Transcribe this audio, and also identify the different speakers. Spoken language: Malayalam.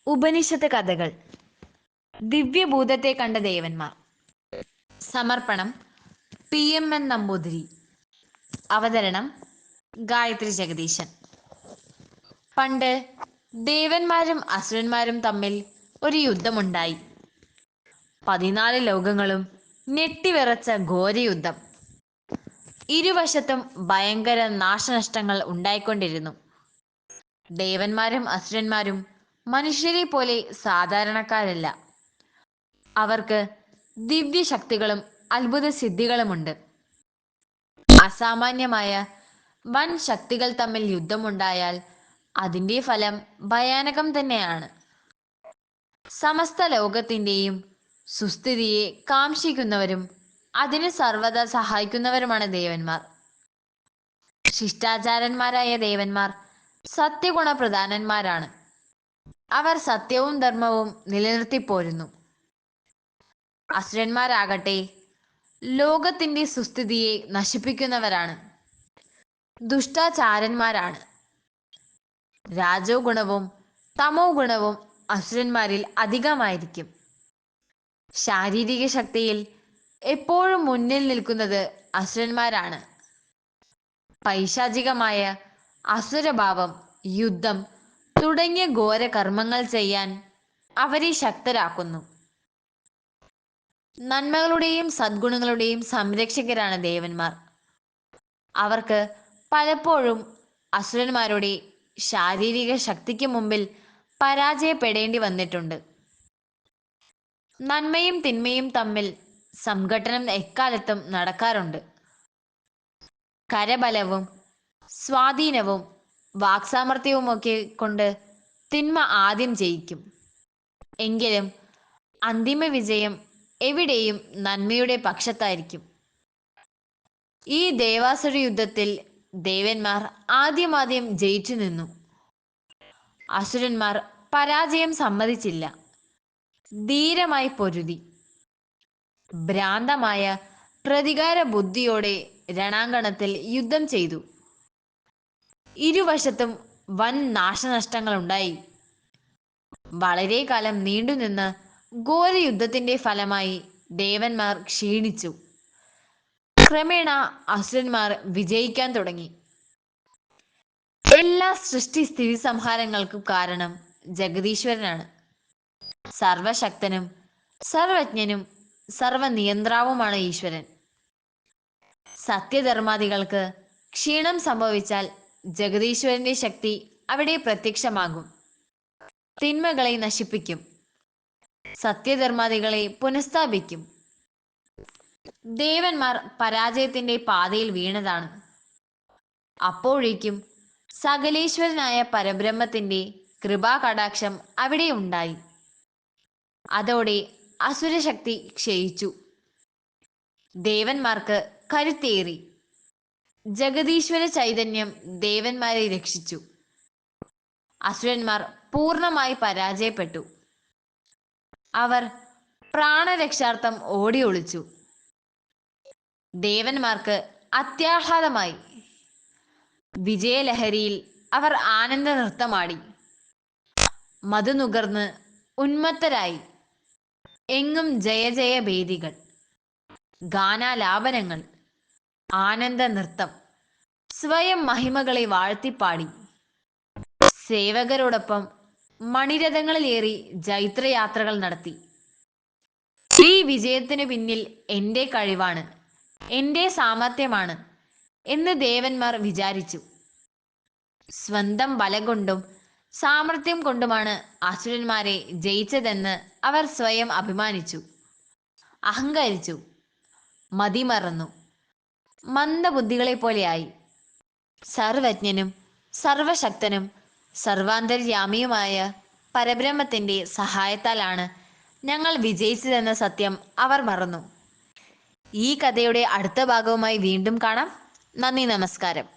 Speaker 1: ഉപനിഷത്ത് കഥകൾ. ദിവ്യഭൂതത്തെ കണ്ട ദേവന്മാർ. സമർപ്പണം PMN നമ്പൂതിരി. അവതരണം ഗായത്രി ജഗദീശൻ. പണ്ട് ദേവന്മാരും അസുരന്മാരും തമ്മിൽ ഒരു യുദ്ധമുണ്ടായി. 14 ലോകങ്ങളും ഞെട്ടിവിറച്ച ഘോരയുദ്ധം. ഇരുവശത്തും ഭയങ്കര നാശനഷ്ടങ്ങൾ ഉണ്ടായിക്കൊണ്ടിരുന്നു. ദേവന്മാരും അസുരന്മാരും മനുഷ്യരെ പോലെ സാധാരണക്കാരല്ല. അവർക്ക് ദിവ്യശക്തികളും അത്ഭുത സിദ്ധികളുമുണ്ട്. അസാമാന്യമായ വൻ ശക്തികൾ തമ്മിൽ യുദ്ധമുണ്ടായാൽ അതിൻ്റെ ഫലം ഭയാനകം തന്നെയാണ്. സമസ്ത ലോകത്തിൻ്റെയും സുസ്ഥിതിയെ കാംക്ഷിക്കുന്നവരും അതിന് സർവദാ സഹായിക്കുന്നവരുമാണ് ദേവന്മാർ. ശിഷ്ടാചാരന്മാരായ ദേവന്മാർ സത്യഗുണപ്രധാനന്മാരാണ്. അവർ സത്യവും ധർമ്മവും നിലനിർത്തിപ്പോരുന്നു. അസുരന്മാരാകട്ടെ ലോകത്തിന്റെ സുസ്ഥിതിയെ നശിപ്പിക്കുന്നവരാണ്, ദുഷ്ടാചാരന്മാരാണ്. രാജോ ഗുണവും തമോ ഗുണവും അസുരന്മാരിൽ അധികമായിരിക്കും. ശാരീരിക ശക്തിയിൽ എപ്പോഴും മുന്നിൽ നിൽക്കുന്നത് അസുരന്മാരാണ്. പൈശാചികമായ അസുരഭാവം, യുദ്ധം തുടങ്ങിയ ഘോര കർമ്മങ്ങൾ ചെയ്യാൻ അവരെ ശക്തരാക്കുന്നു. നന്മകളുടെയും സദ്ഗുണങ്ങളുടെയും സംരക്ഷകരാണ് ദേവന്മാർ. അവർക്ക് പലപ്പോഴും അസുരന്മാരുടെ ശാരീരിക ശക്തിക്ക് മുമ്പിൽ പരാജയപ്പെടേണ്ടി വന്നിട്ടുണ്ട്. നന്മയും തിന്മയും തമ്മിൽ സംഘട്ടനം എക്കാലത്തും നടക്കാറുണ്ട്. കരബലവും സ്വാധീനവും വാക്സാമർത്ഥ്യവുമൊക്കെ കൊണ്ട് തിന്മ ആദ്യം ജയിക്കും. എങ്കിലും അന്തിമ വിജയം എവിടെയും നന്മയുടെ പക്ഷത്തായിരിക്കും. ഈ ദേവാസുര യുദ്ധത്തിൽ ദേവന്മാർ ആദ്യം ജയിച്ചു നിന്നു. അസുരന്മാർ പരാജയം സമ്മതിച്ചില്ല. ധീരമായി പൊരുതി. ഭ്രാന്തമായ പ്രതികാര ബുദ്ധിയോടെ രണാങ്കണത്തിൽ യുദ്ധം ചെയ്തു. ഇരുവശത്തും വൻ നാശനഷ്ടങ്ങൾ ഉണ്ടായി. വളരെ കാലം നീണ്ടുനിന്ന ഘോരയുദ്ധത്തിന്റെ ഫലമായി ദേവന്മാർ ക്ഷീണിച്ചു. ക്രമേണ അസുരന്മാർ വിജയിക്കാൻ തുടങ്ങി. എല്ലാ സൃഷ്ടി സ്ഥിതി സംഹാരങ്ങൾക്കും കാരണം ജഗദീശ്വരനാണ്. സർവശക്തനും സർവജ്ഞനും സർവനിയന്ത്രാവുമാണ് ഈശ്വരൻ. സത്യധർമാദികൾക്ക് ക്ഷീണം സംഭവിച്ചാൽ ജഗദീശ്വരന്റെ ശക്തി അവിടെ പ്രത്യക്ഷമാകും. തിന്മകളെ നശിപ്പിക്കും, സത്യധർമാദികളെ പുനഃസ്ഥാപിക്കും. ദേവന്മാർ പരാജയത്തിന്റെ പാതയിൽ വീണതാണ്. അപ്പോഴേക്കും സകലേശ്വരനായ പരബ്രഹ്മത്തിന്റെ കൃപാകടാക്ഷം അവിടെ ഉണ്ടായി. അതോടെ അസുരശക്തി ക്ഷയിച്ചു. ദേവന്മാർക്ക് കരുത്തേറി. ജഗദീശ്വര ചൈതന്യം ദേവന്മാരെ രക്ഷിച്ചു. അസുരന്മാർ പൂർണ്ണമായി പരാജയപ്പെട്ടു. അവർ പ്രാണരക്ഷാർത്ഥം ഓടി ഒളിച്ചു. ദേവന്മാർക്ക് അത്യാഹ്ലാദമായി. വിജയലഹരിയിൽ അവർ ആനന്ദ നൃത്തമാടി. മധു നുകർന്ന് ഉന്മത്തരായി. എങ്ങും ജയ ജയ ഭേദികൾ, ഗാനാലാപനങ്ങൾ, ആനന്ദ നൃത്തം. സ്വയം മഹിമകളെ വാഴ്ത്തിപ്പാടി. സേവകരോടൊപ്പം മണിരഥങ്ങളിലേറി ജൈത്രയാത്രകൾ നടത്തി. ഈ വിജയത്തിന് പിന്നിൽ എൻ്റെ കഴിവാണ്, എൻ്റെ സാമർത്ഥ്യമാണ് എന്ന് ദേവന്മാർ വിചാരിച്ചു. സ്വന്തം ബലം കൊണ്ടും സാമർത്ഥ്യം കൊണ്ടുമാണ് അസുരന്മാരെ ജയിച്ചതെന്ന് അവർ സ്വയം അഭിമാനിച്ചു. അഹങ്കരിച്ചു. മതിമറന്നു. മന്ദബുദ്ധികളെ പോലെയായി. സർവജ്ഞനും സർവശക്തനും സർവാന്തര്യാമിയുമായ പരബ്രഹ്മത്തിന്റെ സഹായത്താലാണ് ഞങ്ങൾ വിജയിച്ചതെന്ന സത്യം അവർ മറന്നു. ഈ കഥയുടെ അടുത്ത ഭാഗവുമായി വീണ്ടും കാണാം. നന്ദി, നമസ്കാരം.